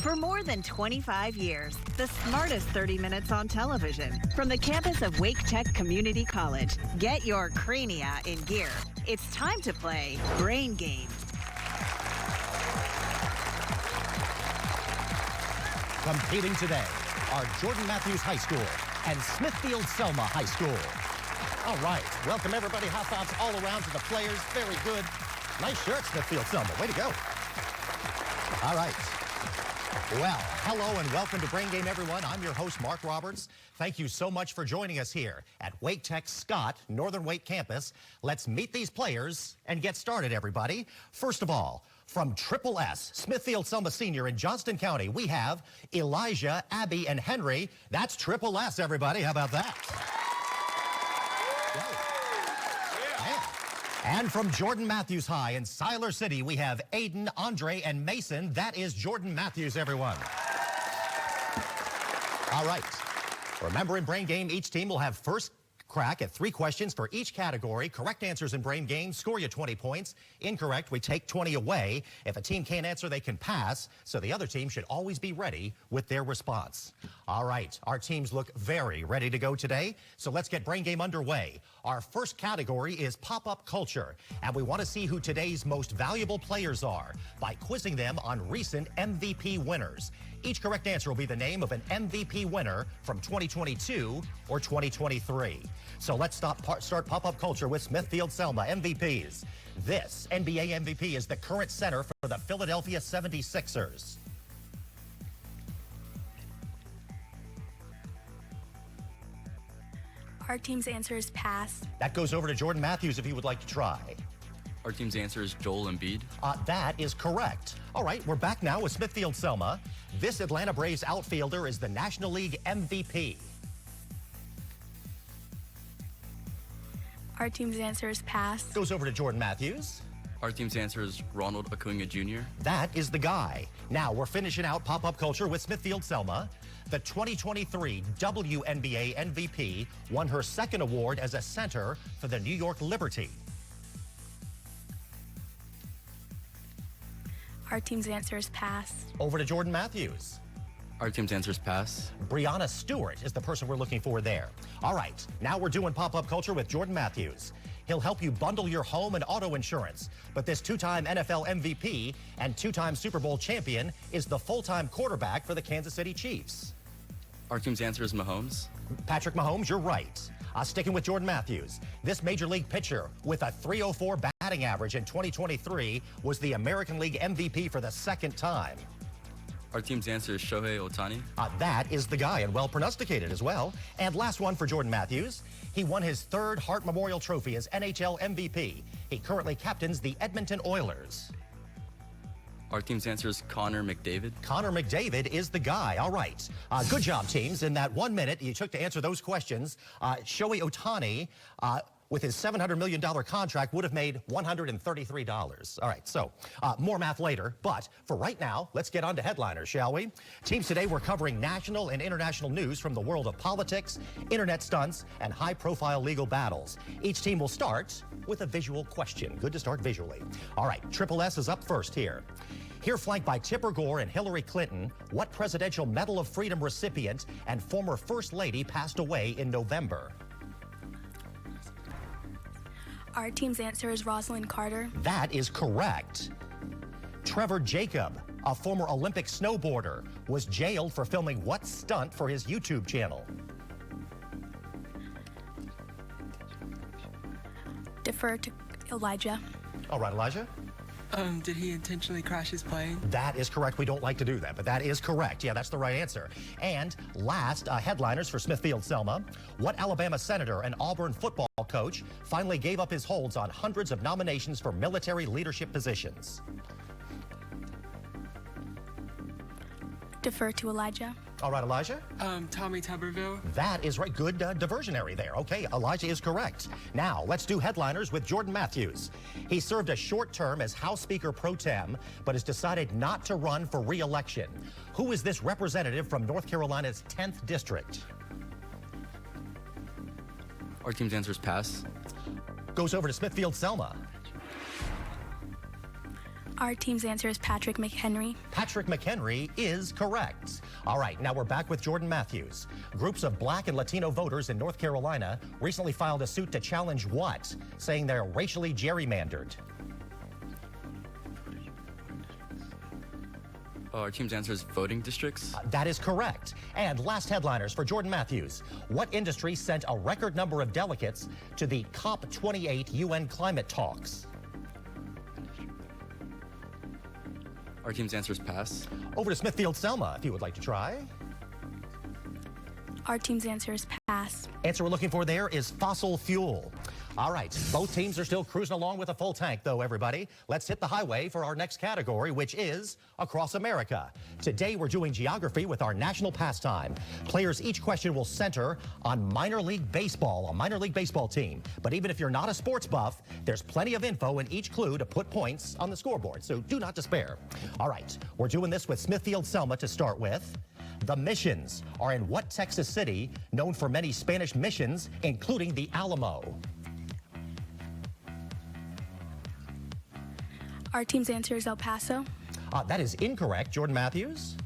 For more than 25 years, the smartest 30 minutes on television. From the campus of Wake Tech Community College, get your crania in gear. It's time to play Brain Game. Competing today are Jordan Matthews High School and Smithfield-Selma High School. All right, welcome everybody. High fives all around to the players. Very good. Nice shirt, Smithfield-Selma. Way to go. All right. Well, hello and welcome to Brain Game, everyone. I'm your host, Mark Roberts. Thank you so much for joining us here at Wake Tech Scott, Northern Wake campus. Let's meet these players and get started, everybody. First of all, from Triple S, Smithfield-Selma Senior in Johnston County, we have Elijah, Abby, and Henry. That's Triple S, everybody. How about that? And from Jordan Matthews High in Siler City, we have Aiden, Andre, and Mason. That is Jordan Matthews, everyone. All right. Remember, in Brain Game, each team will have first crack at 3 questions for each category. Correct answers in Brain Game score you 20 points. Incorrect, we take 20 away. If a team can't answer, they can pass. So the other team should always be ready with their response. All right, our teams look very ready to go today. So let's get Brain Game underway. Our first category is Pop-Up Culture. And we want to see who today's most valuable players are by quizzing them on recent MVP winners. Each correct answer will be the name of an MVP winner from 2022 or 2023. So let's start Pop-Up Culture with Smithfield-Selma MVPs. This NBA MVP is the current center for the Philadelphia 76ers. Our team's answer is pass. That goes over to Jordan Matthews if he would like to try. Our team's answer is Joel Embiid. That is correct. All right, we're back now with Smithfield-Selma. This Atlanta Braves outfielder is the National League MVP. Our team's answer is pass. Goes over to Jordan Matthews. Our team's answer is Ronald Acuna Jr. That is the guy. Now we're finishing out Pop-Up Culture with Smithfield-Selma. The 2023 WNBA MVP won her second award as a center for the New York Liberty. Our team's answer is pass. Over to Jordan Matthews. Our team's answer is pass. Brianna Stewart is the person we're looking for there. All right, now we're doing Pop-Up Culture with Jordan Matthews. He'll help you bundle your home and auto insurance. But this 2-time NFL MVP and 2-time Super Bowl champion is the full-time quarterback for the Kansas City Chiefs. Our team's answer is Mahomes. Patrick Mahomes, you're right. Sticking with Jordan Matthews, this Major League pitcher with a .304 batting average in 2023 was the American League MVP for the second time. Our team's answer is Shohei Ohtani. That is the guy, and well pronunciated as well. And last one for Jordan Matthews. He won his 3rd Hart Memorial Trophy as NHL MVP. He currently captains the Edmonton Oilers. Our team's answer is Connor McDavid. Connor McDavid is the guy. All right. Good job, teams. In that 1 minute you took to answer those questions, Shohei Ohtani, with his $700 million contract, would have made $133. All right, so more math later. But for right now, let's get on to headliners, shall we? Teams today, we're covering national and international news from the world of politics, internet stunts, and high-profile legal battles. Each team will start with a visual question. Good to start visually. All right, Triple S is up first here. Here, flanked by Tipper Gore and Hillary Clinton, what Presidential Medal of Freedom recipient and former First Lady passed away in November? Our team's answer is Rosalind Carter. That is correct. Trevor Jacob, a former Olympic snowboarder, was jailed for filming what stunt for his YouTube channel? Defer to Elijah. All right, Elijah. Did he intentionally crash his plane? That is correct. We don't like to do that, but that is correct. Yeah, that's the right answer. And last, headliners for Smithfield-Selma. What Alabama senator and Auburn football coach finally gave up his holds on hundreds of nominations for military leadership positions? Defer to Elijah. All right, Elijah. Tommy Tuberville. That is right. Good diversionary there. Okay, Elijah is correct. Now, let's do headliners with Jordan Matthews. He served a short term as House Speaker pro tem, but has decided not to run for re-election. Who is this representative from North Carolina's 10th district? Our team's answer is pass. Goes over to Smithfield-Selma. Our team's answer is Patrick McHenry. Patrick McHenry is correct. All right, now we're back with Jordan Matthews. Groups of Black and Latino voters in North Carolina recently filed a suit to challenge what? Saying they're racially gerrymandered. Our team's answer is voting districts. That is correct. And last headliners for Jordan Matthews. What industry sent a record number of delegates to the COP28 UN climate talks? Our team's answer is pass. Over to Smithfield-Selma, if you would like to try. Our team's answer is pass. Answer we're looking for there is fossil fuel. All right, both teams are still cruising along with a full tank, though, everybody. Let's hit the highway for our next category, which is Across America. Today, we're doing geography with our national pastime. Players, each question will center on minor league baseball, a minor league baseball team. But even if you're not a sports buff, there's plenty of info in each clue to put points on the scoreboard, so do not despair. All right, we're doing this with Smithfield-Selma to start with. The Missions are in what Texas city known for many Spanish missions, including the Alamo? Our team's answer is El Paso. That is incorrect. Jordan Matthews?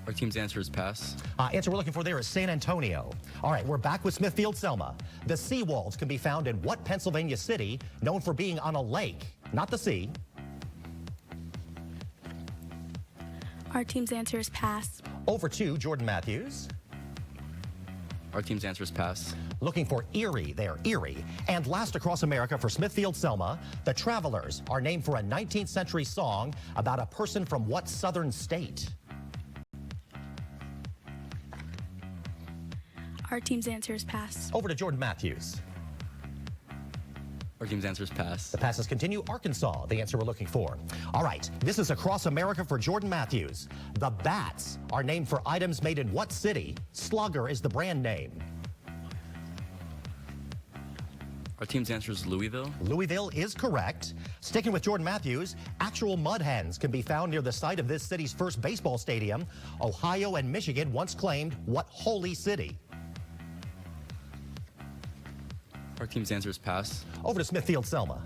Our team's answer is pass. Answer we're looking for there is San Antonio. All right, we're back with Smithfield-Selma. The seawalls can be found in what Pennsylvania city known for being on a lake, not the sea? Our team's answer is pass. Over to Jordan Matthews. Our team's answer is pass. Looking for Erie there, Erie. And last across America for Smithfield-Selma, the Travelers are named for a 19th century song about a person from what southern state? Our team's answer is pass. Over to Jordan Matthews. Our team's answer is pass. The passes continue. Arkansas, the answer we're looking for. All right, this is Across America for Jordan Matthews. The Bats are named for items made in what city? Slugger is the brand name. Our team's answer is Louisville. Louisville is correct. Sticking with Jordan Matthews, actual mud hens can be found near the site of this city's first baseball stadium. Ohio and Michigan once claimed what holy city? Our team's answer is pass. Over to Smithfield-Selma.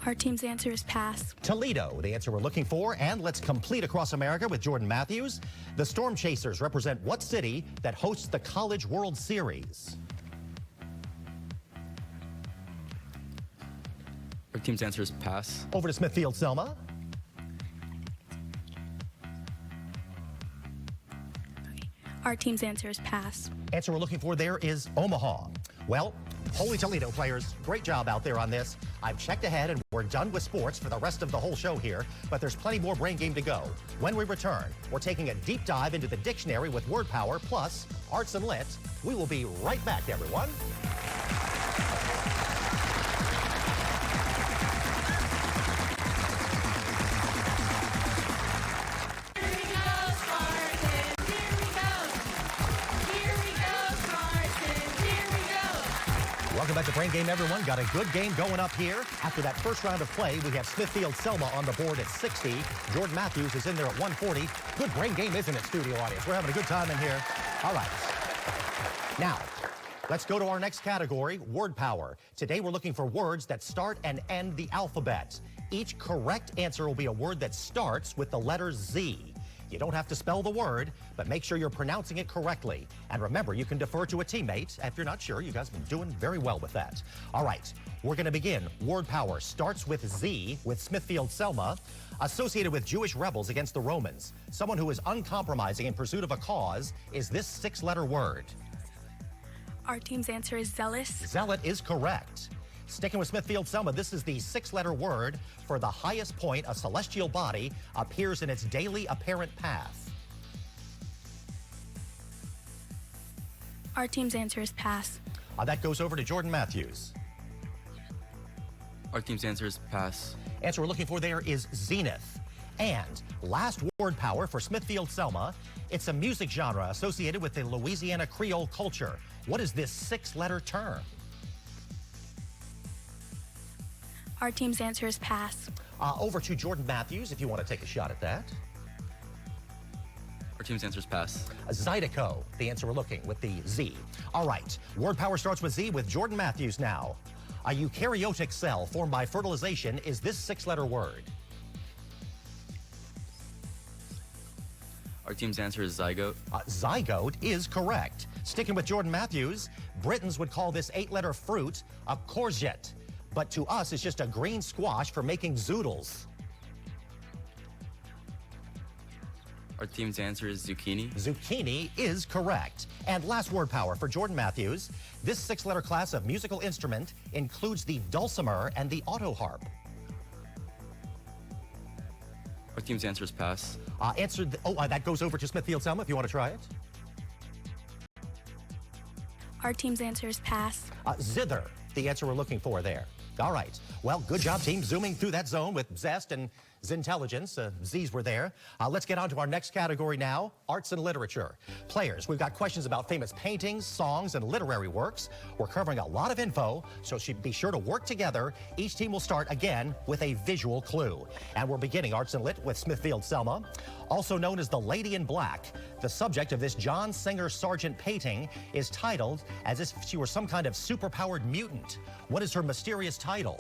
Our team's answer is pass. Toledo, the answer we're looking for. And let's complete Across America with Jordan Matthews. The Storm Chasers represent what city that hosts the College World Series? Our team's answer is pass. Over to Smithfield-Selma. Our team's answer is pass. Answer we're looking for there is Omaha. Well, Holy Toledo players, great job out there on this. I've checked ahead and we're done with sports for the rest of the whole show here, but there's plenty more brain game to go. When we return, we're taking a deep dive into the dictionary with word power plus arts and lit. We will be right back, everyone. Welcome back to Brain Game, everyone. Got a good game going up here. After that first round of play, we have Smithfield-Selma on the board at 60. Jordan Matthews is in there at 140. Good brain game, isn't it, studio audience? We're having a good time in here. All right. Now, let's go to our next category, word power. Today, we're looking for words that start and end the alphabet. Each correct answer will be a word that starts with the letter Z. You don't have to spell the word, but make sure you're pronouncing it correctly. And remember, you can defer to a teammate if you're not sure. You guys have been doing very well with that. All right, we're going to begin. Word power starts with Z, with Smithfield-Selma, associated with Jewish rebels against the Romans. Someone who is uncompromising in pursuit of a cause is this six-letter word. Our team's answer is zealous. Zealot is correct. Sticking with Smithfield-Selma, this is the six-letter word for the highest point a celestial body appears in its daily apparent path. Our team's answer is pass. That goes over to Jordan Matthews. Our team's answer is pass. Answer we're looking for there is zenith. And last word power for Smithfield-Selma, it's a music genre associated with the Louisiana Creole culture. What is this six-letter term? Our team's answer is pass. Over to Jordan Matthews, if you want to take a shot at that. Our team's answer is pass. Zydeco, the answer we're looking with the Z. All right, word power starts with Z with Jordan Matthews now. A eukaryotic cell formed by fertilization is this 6-letter word. Our team's answer is zygote. Zygote is correct. Sticking with Jordan Matthews, Britons would call this 8-letter fruit a courgette, but to us it's just a green squash for making zoodles. Our team's answer is zucchini. Zucchini is correct. And last word power for Jordan Matthews. This 6-letter class of musical instrument includes the dulcimer and the autoharp. Our team's answer is pass. That goes over to Smithfield-Selma if you want to try it. Our team's answer is pass. Zither, the answer we're looking for there. All right. Well, good job, team, zooming through that zone with zest and zintelligence. Z's were there. Let's get on to our next category now, arts and literature. Players, we've got questions about famous paintings, songs, and literary works. We're covering a lot of info, so be sure to work together. Each team will start again with a visual clue. And we're beginning arts and lit with Smithfield-Selma, also known as the Lady in Black. The subject of this John Singer Sargent painting is titled as if she were some kind of superpowered mutant. What is her mysterious title?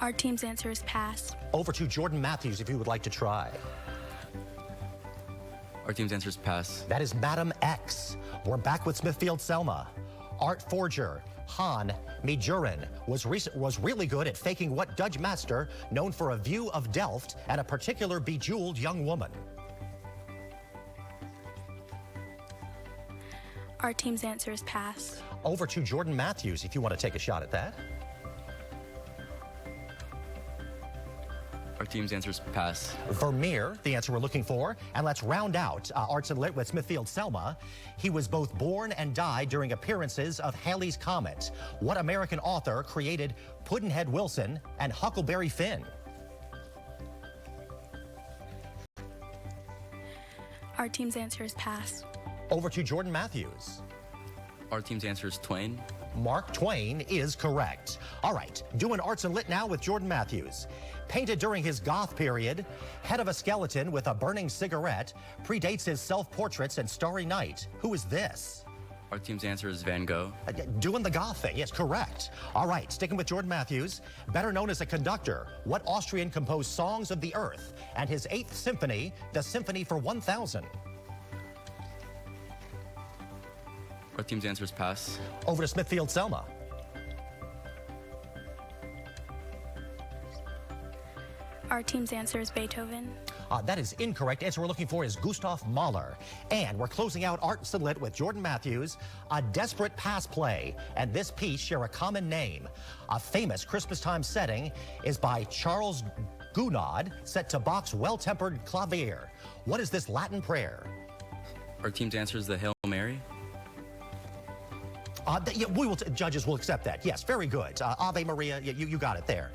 Our team's answer is pass. Over to Jordan Matthews if you would like to try. Our team's answer is pass. That is Madam X. We're back with Smithfield-Selma. Art forger Han Majorin was really good at faking what Dutch master known for a view of Delft and a particular bejeweled young woman. Our team's answer is pass. Over to Jordan Matthews if you want to take a shot at that. Our team's answer is pass. Vermeer, the answer we're looking for. And let's round out Arts and Lit with Smithfield-Selma. He was both born and died during appearances of Halley's Comet. What American author created Pudd'nhead Wilson and Huckleberry Finn? Our team's answer is pass. Over to Jordan Matthews. Our team's answer is Twain. Mark Twain is correct. All right, doing Arts and Lit now with Jordan Matthews. Painted during his goth period, head of a skeleton with a burning cigarette, predates his self-portraits and Starry Night. Who is this? Our team's answer is Van Gogh. Doing the goth thing, yes, correct. All right, sticking with Jordan Matthews, better known as a conductor, what Austrian composed Songs of the Earth and his 8th symphony, the Symphony for 1000? Our team's answer is pass. Over to Smithfield-Selma. Our team's answer is Beethoven. That is incorrect. Answer we're looking for is Gustav Mahler. And we're closing out Arts and Lit with Jordan Matthews, a desperate pass play. And this piece share a common name. A famous Christmas time setting is by Charles Gounod, set to Bach's Well-Tempered Clavier. What is this Latin prayer? Our team's answer is the Hail Mary. Judges will accept that. Yes, very good. Ave Maria, you got it there.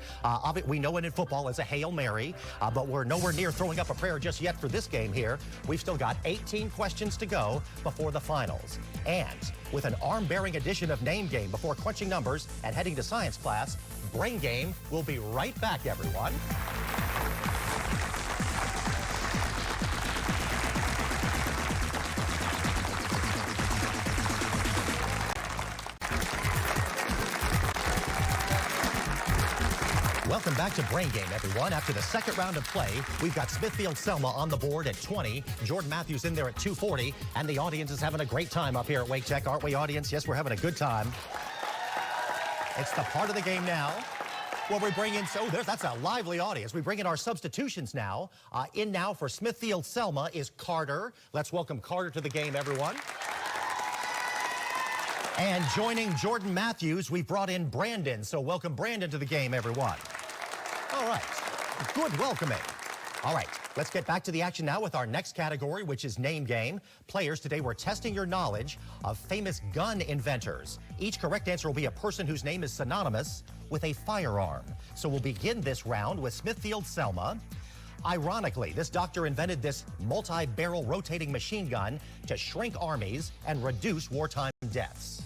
We know it in football as a Hail Mary, but we're nowhere near throwing up a prayer just yet for this game here. We've still got 18 questions to go before the finals. And with an arm-bearing edition of Name Game before crunching numbers and heading to science class, Brain Game will be right back, everyone. Welcome back to Brain Game, everyone. After the second round of play, we've got Smithfield-Selma on the board at 20, Jordan Matthews in there at 240, and the audience is having a great time up here at Wake Tech, aren't we, audience? Yes, we're having a good time. It's the part of the game now where we bring in, that's a lively audience. We bring in our substitutions now. In now for Smithfield-Selma is Carter. Let's welcome Carter to the game, everyone. And joining Jordan Matthews, we've brought in Brandon. So welcome Brandon to the game, everyone. All right, good welcoming. All right, let's get back to the action now with our next category, which is Name Game. Players, today we're testing your knowledge of famous gun inventors. Each correct answer will be a person whose name is synonymous with a firearm. So we'll begin this round with Smithfield-Selma. Ironically, this doctor invented this multi-barrel rotating machine gun to shrink armies and reduce wartime deaths.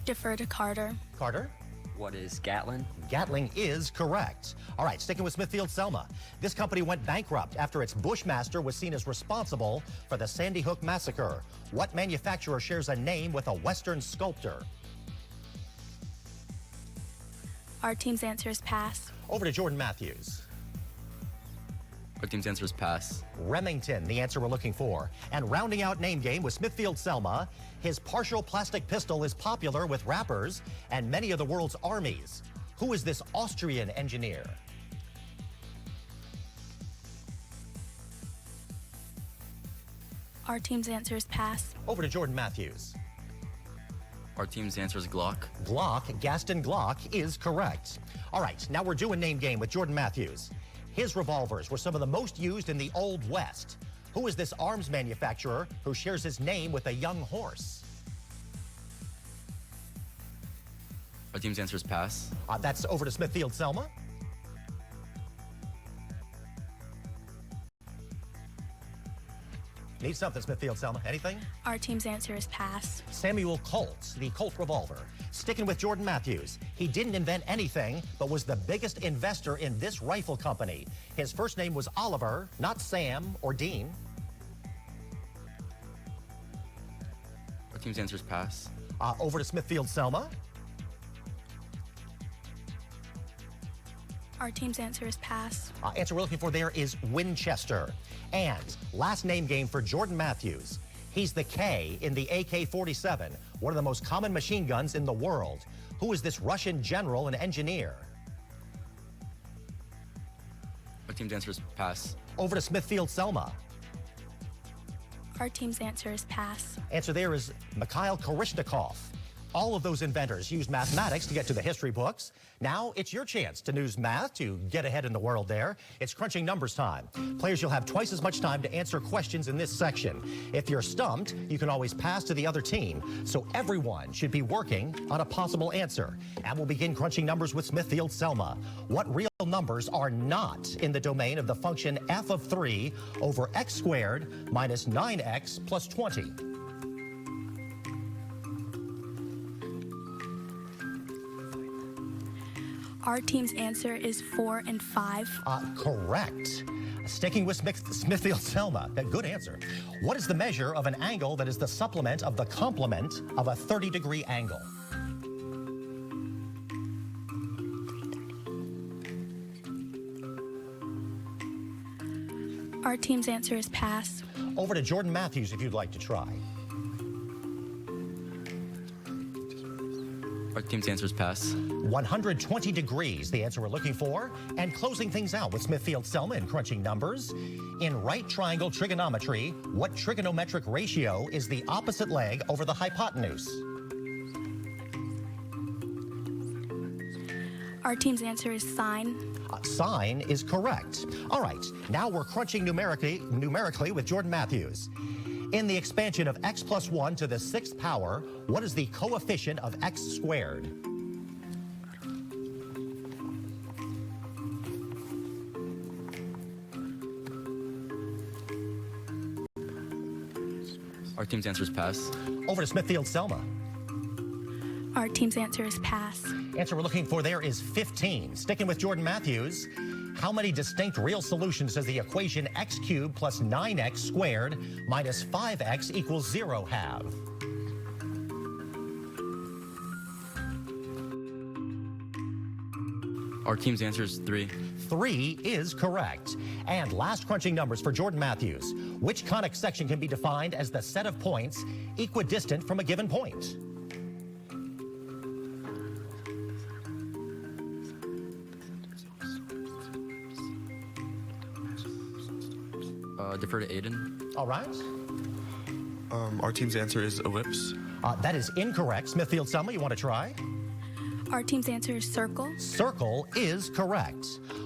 Defer to Carter. Carter? What is Gatlin? Gatling is correct. All right, sticking with Smithfield-Selma. This company went bankrupt after its Bushmaster was seen as responsible for the Sandy Hook massacre. What manufacturer shares a name with a Western sculptor? Our team's answer is pass. Over to Jordan Matthews. Our team's answer is pass. Remington, the answer we're looking for. And rounding out name game with Smithfield-Selma, his partial plastic pistol is popular with rappers and many of the world's armies. Who is this Austrian engineer? Our team's answer is pass. Over to Jordan Matthews. Our team's answer is Glock. Glock, Gaston Glock, is correct. All right, now we're doing name game with Jordan Matthews. His revolvers were some of the most used in the Old West. Who is this arms manufacturer who shares his name with a young horse? Our team's answer is pass. That's over to Smithfield-Selma. Need something, Smithfield-Selma. Anything? Our team's answer is pass. Samuel Colt, the Colt revolver. Sticking with Jordan Matthews. He didn't invent anything, but was the biggest investor in this rifle company. His first name was Oliver, not Sam or Dean. Our team's answer is pass. Over to Smithfield-Selma. Our team's answer is pass. Answer we're looking for there is Winchester. And last name game for Jordan Matthews. He's the K in the AK-47, one of the most common machine guns in the world. Who is this Russian general and engineer? Our team's answer is pass. Over to Smithfield-Selma. Our team's answer is pass. Answer there is Mikhail Korishnikov. All of those inventors used mathematics to get to the history books. Now it's your chance to use math to get ahead in the world there. It's crunching numbers time. Players, you'll have twice as much time to answer questions in this section. If you're stumped, you can always pass to the other team. So everyone should be working on a possible answer. And we'll begin crunching numbers with Smithfield-Selma. What real numbers are not in the domain of the function f of 3 over x squared minus 9x plus 20? Our team's answer is 4 and 5. Correct. Sticking with Smithfield-Selma, a good answer. What is the measure of an angle that is the supplement of the complement of a 30-degree angle? Our team's answer is pass. Over to Jordan Matthews if you'd like to try. Our team's answer is pass. 120 degrees, the answer we're looking for. And closing things out with Smithfield-Selma and crunching numbers. In right triangle trigonometry, what trigonometric ratio is the opposite leg over the hypotenuse? Our team's answer is sine. Sine is correct. All right, now we're crunching numerically with Jordan Matthews. In the expansion of x plus 1 to the 6th power, what is the coefficient of x squared? Our team's answer is pass. Over to Smithfield-Selma. Our team's answer is pass. Answer we're looking for there is 15. Sticking with Jordan Matthews, how many distinct real solutions does the equation x cubed plus 9x squared minus 5x equals 0 have? Our team's answer is 3. 3 is correct. And last crunching numbers for Jordan Matthews. Which conic section can be defined as the set of points equidistant from a given point? Defer to Aiden. All right. Our team's answer is ellipse. That is incorrect. Smithfield-Selma, you want to try? Our team's answer is circle. Circle is correct.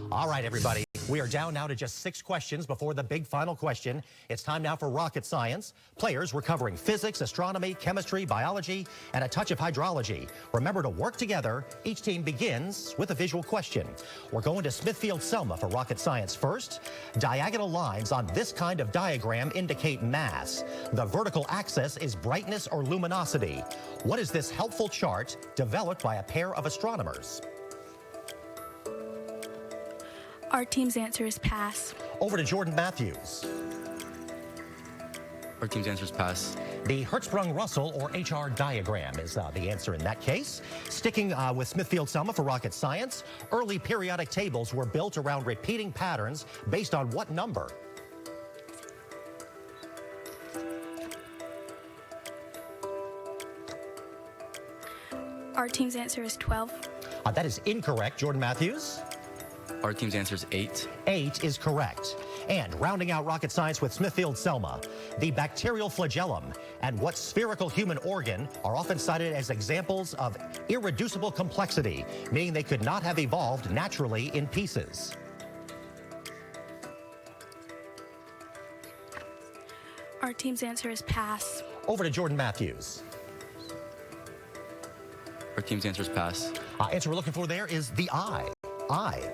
All right, everybody. We are down now to just 6 questions before the big final question. It's time now for rocket science. Players, we're covering physics, astronomy, chemistry, biology, and a touch of hydrology. Remember to work together. Each team begins with a visual question. We're going to Smithfield-Selma for rocket science first. Diagonal lines on this kind of diagram indicate mass. The vertical axis is brightness or luminosity. What is this helpful chart developed by a pair of astronomers? Our team's answer is pass. Over to Jordan Matthews. Our team's answer is pass. The Hertzsprung-Russell or HR diagram is the answer in that case. Sticking with Smithfield-Selma for rocket science, early periodic tables were built around repeating patterns based on what number? Our team's answer is 12. That is incorrect. Jordan Matthews? Our team's answer is 8. 8 is correct. And rounding out rocket science with Smithfield-Selma, the bacterial flagellum and what spherical human organ are often cited as examples of irreducible complexity, meaning they could not have evolved naturally in pieces. Our team's answer is pass. Over to Jordan Matthews. Our team's answer is pass. Answer we're looking for there is the eye. Eye.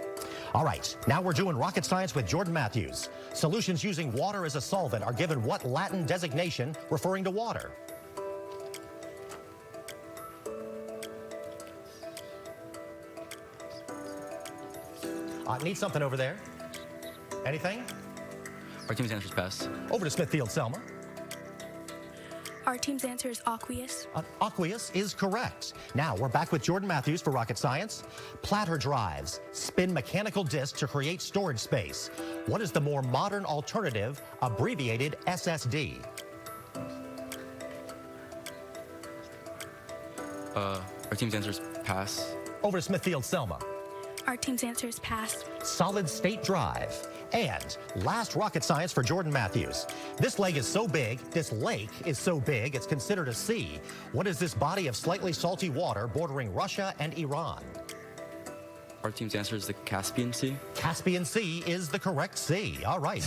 All right, now we're doing rocket science with Jordan Matthews. Solutions using water as a solvent are given what Latin designation referring to water? Need something over there? Anything? Our team's answer is pass. Over to Smithfield-Selma. Our team's answer is aqueous. Aqueous is correct. Now we're back with Jordan Matthews for rocket science. Platter drives spin mechanical disks to create storage space. What is the more modern alternative, abbreviated SSD? Our team's answer is pass. Over to Smithfield-Selma. Our team's answer is pass. Solid state drive. And last rocket science for Jordan Matthews. This lake is so big, it's considered a sea. What is this body of slightly salty water bordering Russia and Iran? Our team's answer is the Caspian Sea. Caspian Sea is the correct sea. All right.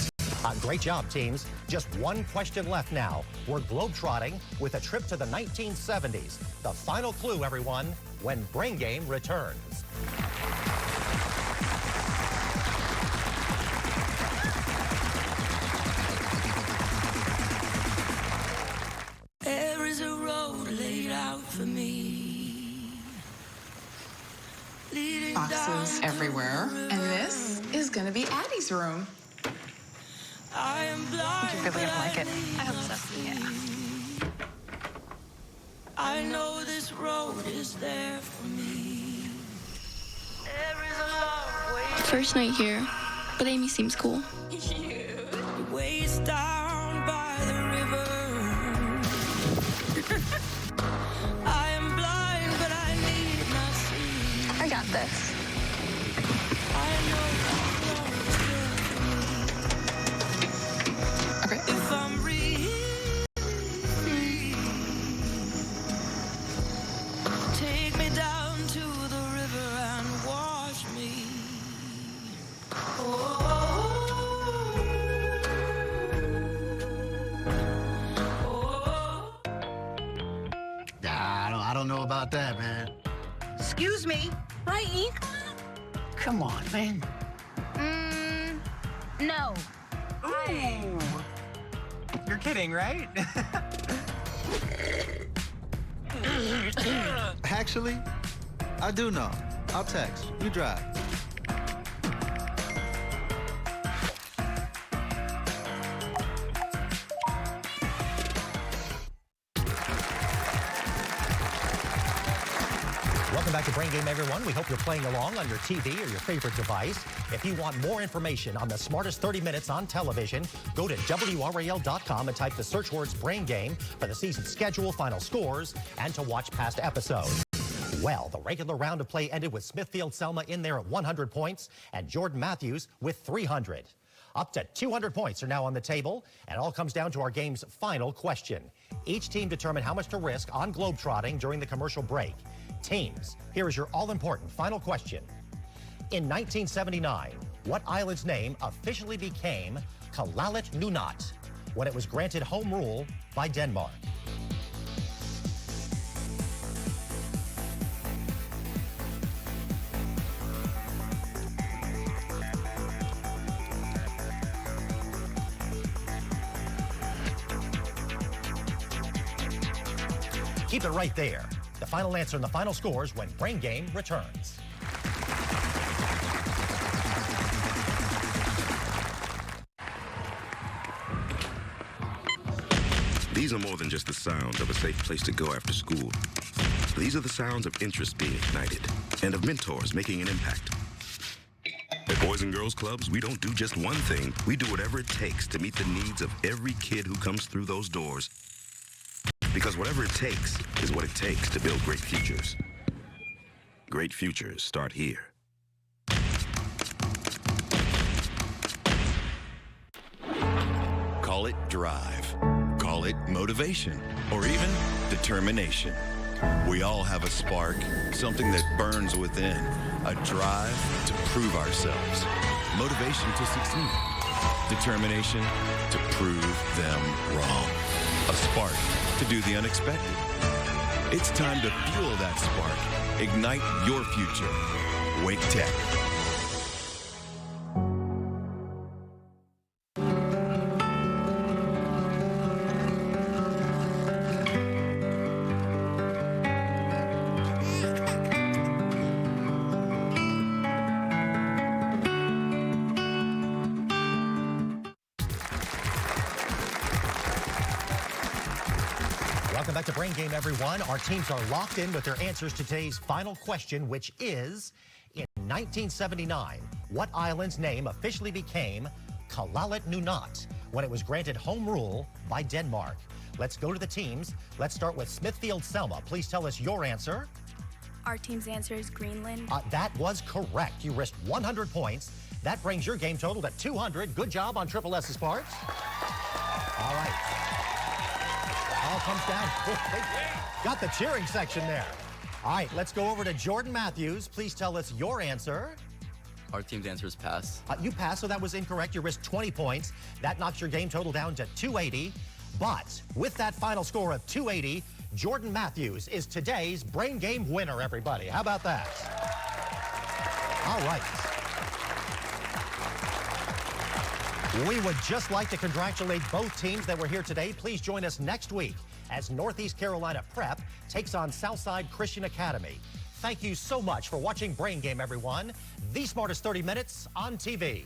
Great job, teams. Just one question left now. We're globetrotting with a trip to the 1970s. The final clue, everyone, when Brain Game returns. There is a road laid out for me. Boxes everywhere. And this is gonna be Addie's room. I am blind. You're really gonna like it. I hope so. Yeah. I know this road is there for me. There is a long way. First night here, but Amy seems cool. Ways down by the river. I am blind, but I need not see. I got this. I know this road is there for me. Okay. If I'm free, take me down to the river and wash me. I don't know about that, man. Excuse me. Hi, Ink. Come on, man. No. Ooh. You're kidding, right? Actually, I do know. I'll text. You drive. Welcome back to Brain Game, everyone. We hope you're playing along on your TV or your favorite device. If you want more information on the smartest 30 minutes on television, go to WRAL.com and type the search words Brain Game for the season schedule, final scores, and to watch past episodes. Well, the regular round of play ended with Smithfield-Selma in there at 100 points and Jordan Matthews with 300. Up to 200 points are now on the table, and it all comes down to our game's final question. Each team determined how much to risk on globetrotting during the commercial break. Teams, here is your all-important final question. In 1979, What island's name officially became Kalalit Nunaat when it was granted home rule by Denmark? Keep it right there. The final answer and the final scores when Brain Game returns. These are more than just the sounds of a safe place to go after school. These are the sounds of interest being ignited and of mentors making an impact. At Boys and Girls Clubs, we don't do just one thing. We do whatever it takes to meet the needs of every kid who comes through those doors. Because whatever it takes is what it takes to build great futures. Great futures start here. Call it drive, call it motivation, or even determination. We all have a spark, something that burns within, a drive to prove ourselves, motivation to succeed, determination to prove them wrong, a spark to do the unexpected. It's time to fuel that spark. Ignite your future. Wake Tech. Welcome back to Brain Game, everyone. Our teams are locked in with their answers to today's final question, which is, in 1979, what island's name officially became Kalalit Nunaat when it was granted home rule by Denmark? Let's go to the teams. Let's start with Smithfield-Selma. Please tell us your answer. Our team's answer is Greenland. That was correct. You risked 100 points. That brings your game total to 200. Good job on Triple S's part. All right. All comes down. Got the cheering section there. All right, let's go over to Jordan Matthews. Please tell us your answer. Our team's answer is pass. You passed, so that was incorrect. You risked 20 points. That knocks your game total down to 280. But with that final score of 280, Jordan Matthews is today's Brain Game winner, everybody. How about that? All right. We would just like to congratulate both teams that were here today. Please join us next week as Northeast Carolina Prep takes on Southside Christian Academy. Thank you so much for watching Brain Game, everyone. The smartest 30 minutes on TV.